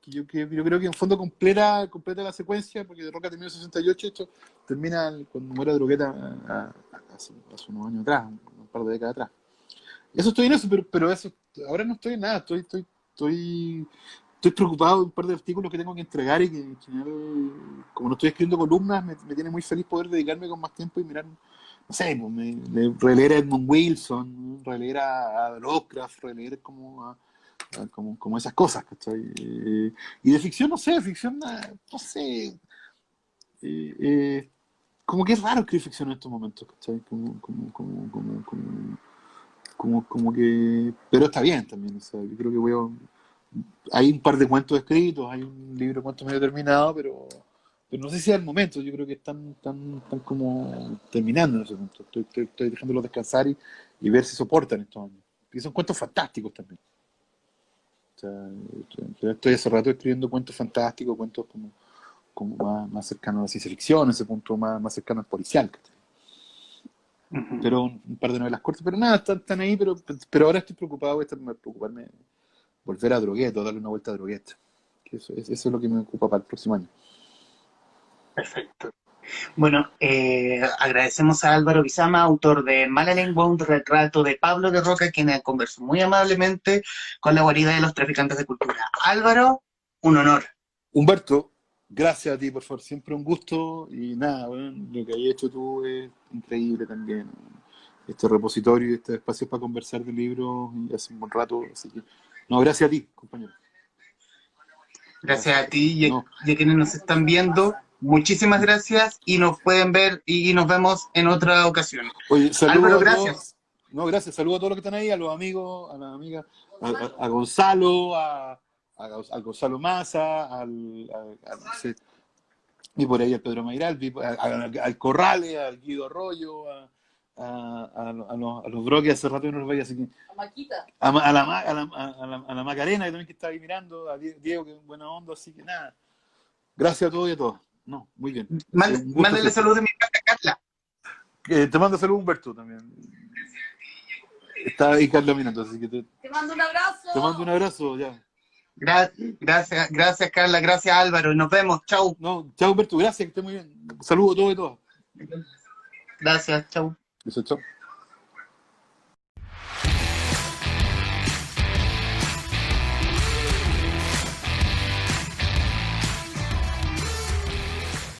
yo creo que en fondo completa la secuencia, porque de Roca terminó en 68, esto termina cuando muere Drogueta hace unos años atrás, un par de décadas atrás. Eso estoy en eso, pero eso, ahora no estoy en nada, estoy preocupado de un par de artículos que tengo que entregar y que en general, como no estoy escribiendo columnas, me tiene muy feliz poder dedicarme con más tiempo y mirar, no sé, pues, releer a Edmund Wilson, releer a Lovecraft, releer como esas cosas, ¿cachai? Y de ficción, no sé, de ficción, no sé, eh, eh, como que es raro escribir ficción en estos momentos, ¿cachai? Como que, pero está bien también, o sea, yo creo que hay un par de cuentos escritos, hay un libro de cuentos medio terminado, pero no sé si es el momento, yo creo que están como terminando en ese momento, estoy dejándolos descansar y ver si soportan estos años, y son cuentos fantásticos también, o sea, estoy hace rato escribiendo cuentos fantásticos, cuentos como más cercanos a la ciencia ficción, ese punto más cercano al policial, ¿cachai? Ujú. Pero un par de novelas cortas, pero nada, están ahí, pero ahora estoy preocupado, voy a preocuparme volver a Droguet o darle una vuelta a Droguet. Que eso es lo que me ocupa para el próximo año. Perfecto. Bueno, agradecemos a Álvaro Bizama, autor de Mala Lengua, un retrato de Pablo de Roca, quien conversó muy amablemente con la guarida de los traficantes de cultura. Álvaro, un honor. Humberto, gracias a ti, por favor, siempre un gusto y nada, bueno, lo que hayas hecho tú es increíble también. Este repositorio y este espacio para conversar de libros y hace un buen rato, así que no, gracias a ti, compañero. Gracias Gracias, a gracias. ti No, y a quienes nos están viendo. Muchísimas gracias y nos pueden ver y nos vemos en otra ocasión. oye, Álvaro, saludo a todos. gracias. No, gracias, saludo a todos los que están ahí, a los amigos, a las amigas, a Gonzalo, a Gonzalo Massa, no sé, y por ahí al Pedro Mairal, al Corrales, al Guido Arroyo, a los Broques, hace rato que no los veía, así que. A Maquita. A la Macarena, que también que está ahí mirando, a Diego, que es buena onda, así que nada. Gracias a todos y a todas. No, muy bien. Ha sido un gusto Mándale siempre. saludos de mi casa, Carla. Te mando saludos, Humberto, también. Está ahí Carla mirando, así que Te mando un abrazo. te mando un abrazo, ya. Gracias, Carla. Gracias, Álvaro. Nos vemos. Chau. No, chao, Humberto, gracias, que esté muy bien. Saludos a todos y todas. Gracias, chau. Eso, chao.